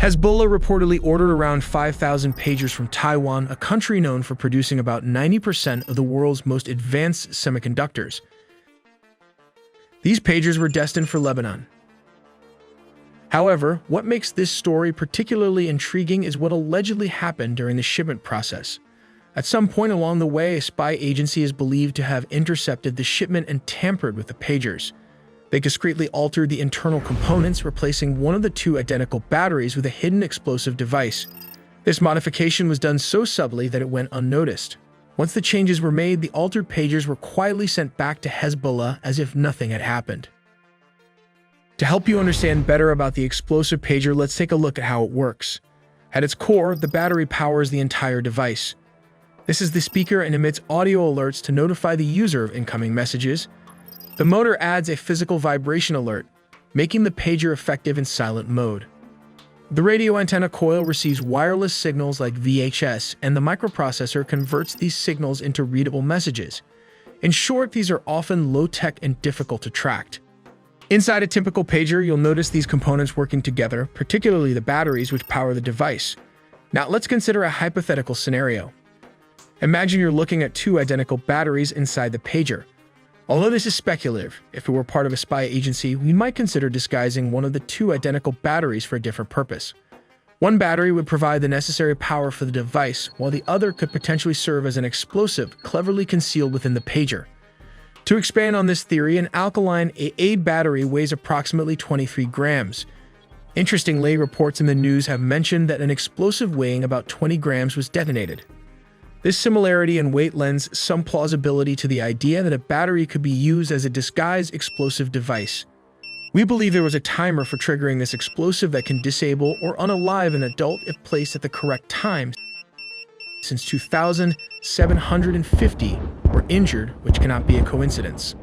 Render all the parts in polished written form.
Hezbollah reportedly ordered around 5,000 pagers from Taiwan, a country known for producing about 90% of the world's most advanced semiconductors. These pagers were destined for Lebanon. However, what makes this story particularly intriguing is what allegedly happened during the shipment process. At some point along the way, a spy agency is believed to have intercepted the shipment and tampered with the pagers. They discreetly altered the internal components, replacing one of the two identical batteries with a hidden explosive device. This modification was done so subtly that it went unnoticed. Once the changes were made, the altered pagers were quietly sent back to Hezbollah as if nothing had happened. To help you understand better about the explosive pager, let's take a look at how it works. At its core, the battery powers the entire device. This is the speaker and emits audio alerts to notify the user of incoming messages. The motor adds a physical vibration alert, making the pager effective in silent mode. The radio antenna coil receives wireless signals like VHS, and the microprocessor converts these signals into readable messages. In short, these are often low-tech and difficult to track. Inside a typical pager, you'll notice these components working together, particularly the batteries which power the device. Now, let's consider a hypothetical scenario. Imagine you're looking at two identical batteries inside the pager. Although this is speculative, if it were part of a spy agency, we might consider disguising one of the two identical batteries for a different purpose. One battery would provide the necessary power for the device, while the other could potentially serve as an explosive, cleverly concealed within the pager. To expand on this theory, an alkaline AA battery weighs approximately 23 grams. Interestingly, reports in the news have mentioned that an explosive weighing about 20 grams was detonated. This similarity in weight lends some plausibility to the idea that a battery could be used as a disguised explosive device. We believe there was a timer for triggering this explosive that can disable or unalive an adult if placed at the correct time. Since 2,750 were injured, which cannot be a coincidence.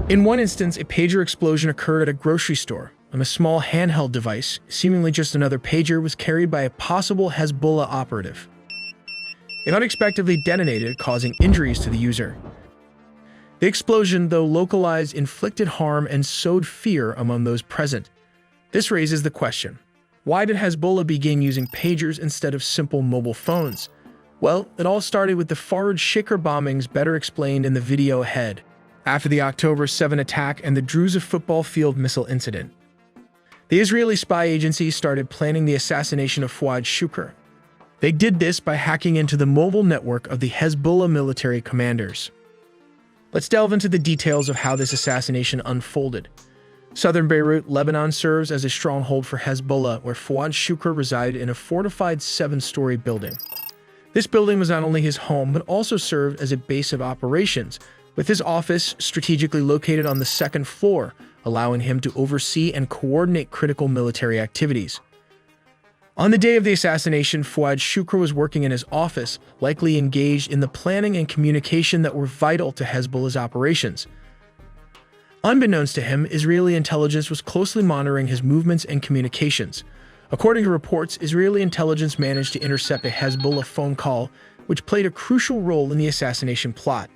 In one instance, a pager explosion occurred at a grocery store, and a small handheld device, seemingly just another pager, was carried by a possible Hezbollah operative. It unexpectedly detonated, causing injuries to the user. The explosion, though localized, inflicted harm and sowed fear among those present. This raises the question, why did Hezbollah begin using pagers instead of simple mobile phones? Well, it all started with the Faraj Shikar bombings, better explained in the video ahead, after the October 7 attack and the Druza football field missile incident. The Israeli spy agency started planning the assassination of Fuad Shukr. They did this by hacking into the mobile network of the Hezbollah military commanders. Let's delve into the details of how this assassination unfolded. Southern Beirut, Lebanon serves as a stronghold for Hezbollah, where Fuad Shukr resided in a fortified 7-story building. This building was not only his home, but also served as a base of operations, with his office strategically located on the 2nd floor, allowing him to oversee and coordinate critical military activities. On the day of the assassination, Fuad Shukr was working in his office, likely engaged in the planning and communication that were vital to Hezbollah's operations. Unbeknownst to him, Israeli intelligence was closely monitoring his movements and communications. According to reports, Israeli intelligence managed to intercept a Hezbollah phone call, which played a crucial role in the assassination plot.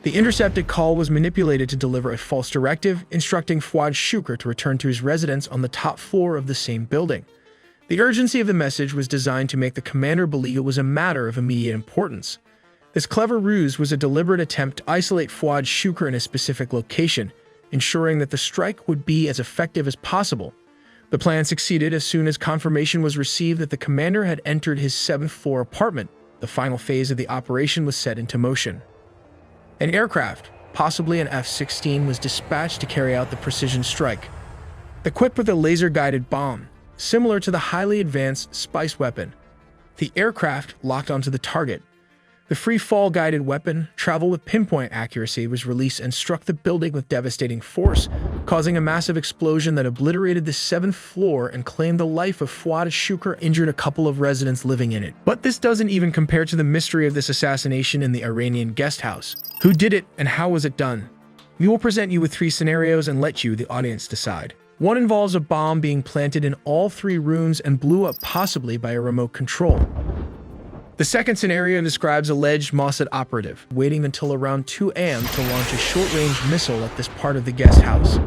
The intercepted call was manipulated to deliver a false directive, instructing Fuad Shukr to return to his residence on the top floor of the same building. The urgency of the message was designed to make the commander believe it was a matter of immediate importance. This clever ruse was a deliberate attempt to isolate Fuad Shukr in a specific location, ensuring that the strike would be as effective as possible. The plan succeeded as soon as confirmation was received that the commander had entered his 7th-floor apartment. The final phase of the operation was set into motion. An aircraft, possibly an F-16, was dispatched to carry out the precision strike. Equipped with a laser-guided bomb, similar to the highly advanced Spice weapon, the aircraft locked onto the target. The free-fall guided weapon, traveled with pinpoint accuracy, was released and struck the building with devastating force, causing a massive explosion that obliterated the 7th floor and claimed the life of Fuad Shukr, injured a couple of residents living in it. But this doesn't even compare to the mystery of this assassination in the Iranian guest house. Who did it and how was it done? We will present you with 3 scenarios and let you, the audience, decide. One involves a bomb being planted in all 3 rooms and blew up possibly by a remote control. The second scenario describes alleged Mossad operative waiting until around 2 a.m. to launch a short-range missile at this part of the guest house.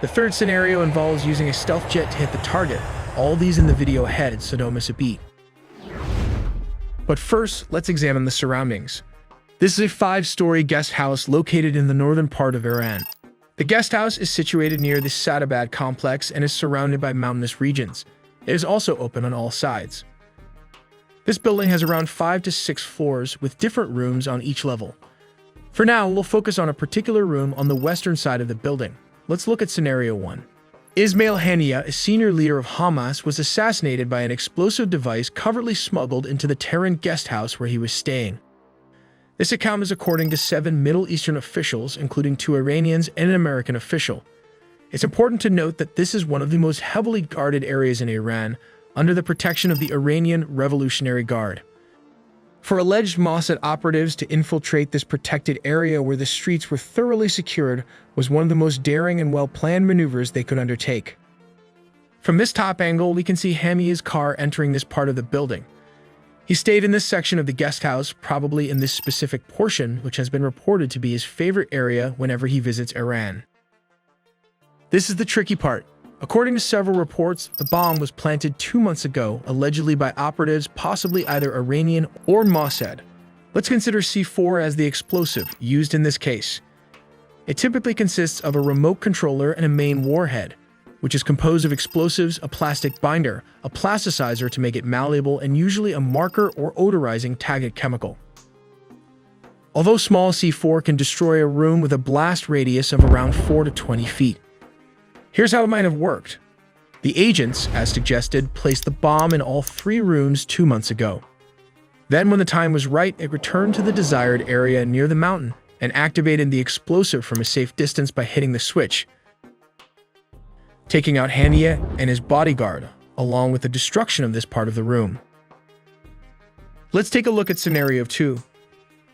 The third scenario involves using a stealth jet to hit the target, all these in the video ahead, so don't miss a beat. But first, let's examine the surroundings. This is a 5-story guest house located in the northern part of Iran. The guest house is situated near the Sadabad complex and is surrounded by mountainous regions. It is also open on all sides. This building has around 5 to 6 floors with different rooms on each level. For now, we'll focus on a particular room on the western side of the building. Let's look at Scenario 1. Ismail Haniyeh, a senior leader of Hamas, was assassinated by an explosive device covertly smuggled into the Tehran guest house where he was staying. This account is according to 7 Middle Eastern officials, including 2 Iranians and an American official. It's important to note that this is one of the most heavily guarded areas in Iran, under the protection of the Iranian Revolutionary Guard. For alleged Mossad operatives to infiltrate this protected area where the streets were thoroughly secured was one of the most daring and well-planned maneuvers they could undertake. From this top angle, we can see Haniyeh's car entering this part of the building. He stayed in this section of the guest house, probably in this specific portion, which has been reported to be his favorite area whenever he visits Iran. This is the tricky part. According to several reports, the bomb was planted 2 months ago, allegedly by operatives possibly either Iranian or Mossad. Let's consider C4 as the explosive used in this case. It typically consists of a remote controller and a main warhead, which is composed of explosives, a plastic binder, a plasticizer to make it malleable, and usually a marker or odorizing tagged chemical. Although small, C4 can destroy a room with a blast radius of around 4 to 20 feet. Here's how it might have worked. The agents, as suggested, placed the bomb in all 3 rooms 2 months ago. Then, when the time was right, it returned to the desired area near the mountain and activated the explosive from a safe distance by hitting the switch, taking out Haniyeh and his bodyguard, along with the destruction of this part of the room. Let's take a look at Scenario 2.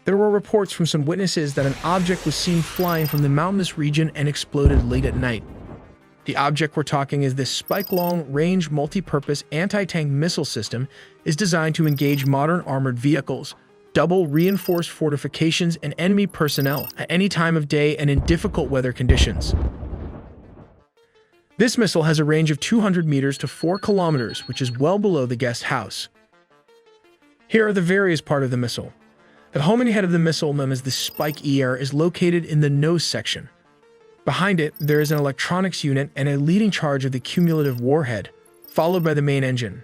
There were reports from some witnesses that an object was seen flying from the mountainous region and exploded late at night. The object we're talking is this Spike long-range multi-purpose anti-tank missile system is designed to engage modern armored vehicles, double reinforced fortifications, and enemy personnel at any time of day and in difficult weather conditions. This missile has a range of 200 meters to 4 kilometers, which is well below the guest house. Here are the various parts of the missile. The homing head of the missile, known as the Spike ER, is located in the nose section. Behind it, there is an electronics unit and a leading charge of the cumulative warhead, followed by the main engine.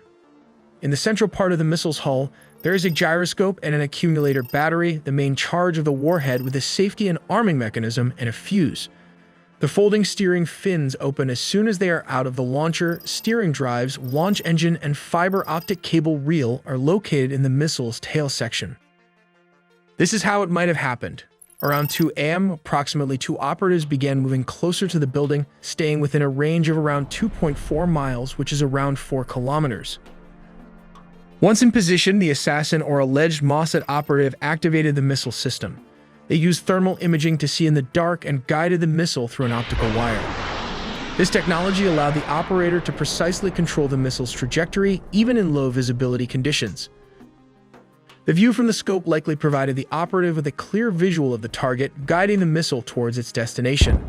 In the central part of the missile's hull, there is a gyroscope and an accumulator battery, the main charge of the warhead with a safety and arming mechanism, and a fuse. The folding steering fins open as soon as they are out of the launcher. Steering drives, launch engine, and fiber optic cable reel are located in the missile's tail section. This is how it might have happened. Around 2 a.m., approximately 2 operatives began moving closer to the building, staying within a range of around 2.4 miles, which is around 4 kilometers. Once in position, the assassin or alleged Mossad operative activated the missile system. They used thermal imaging to see in the dark and guided the missile through an optical wire. This technology allowed the operator to precisely control the missile's trajectory, even in low visibility conditions. The view from the scope likely provided the operative with a clear visual of the target, guiding the missile towards its destination.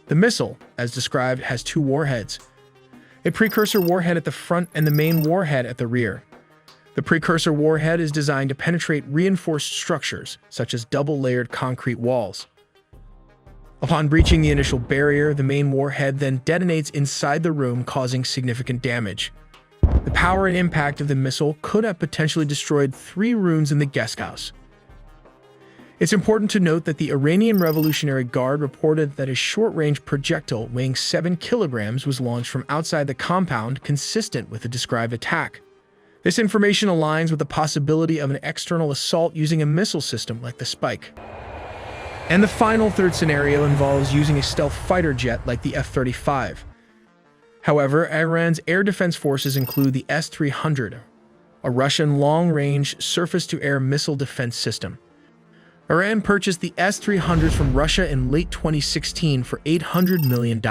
The missile, as described, has 2 warheads, a precursor warhead at the front and the main warhead at the rear. The precursor warhead is designed to penetrate reinforced structures, such as double-layered concrete walls. Upon breaching the initial barrier, the main warhead then detonates inside the room, causing significant damage. The power and impact of the missile could have potentially destroyed 3 rooms in the guest house. It's important to note that the Iranian Revolutionary Guard reported that a short-range projectile weighing 7 kilograms was launched from outside the compound, consistent with the described attack. This information aligns with the possibility of an external assault using a missile system like the Spike. And the final third scenario involves using a stealth fighter jet like the F-35. However, Iran's air defense forces include the S-300, a Russian long-range surface-to-air missile defense system. Iran purchased the S-300 from Russia in late 2016 for $800 million.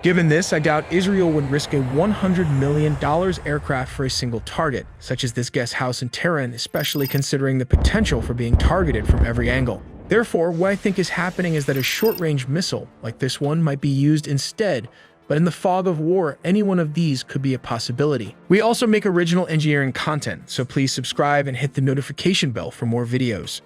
Given this, I doubt Israel would risk a $100 million aircraft for a single target, such as this guest house in Tehran, especially considering the potential for being targeted from every angle. Therefore, what I think is happening is that a short-range missile, like this one, might be used instead, but in the fog of war, any one of these could be a possibility. We also make original engineering content, so please subscribe and hit the notification bell for more videos.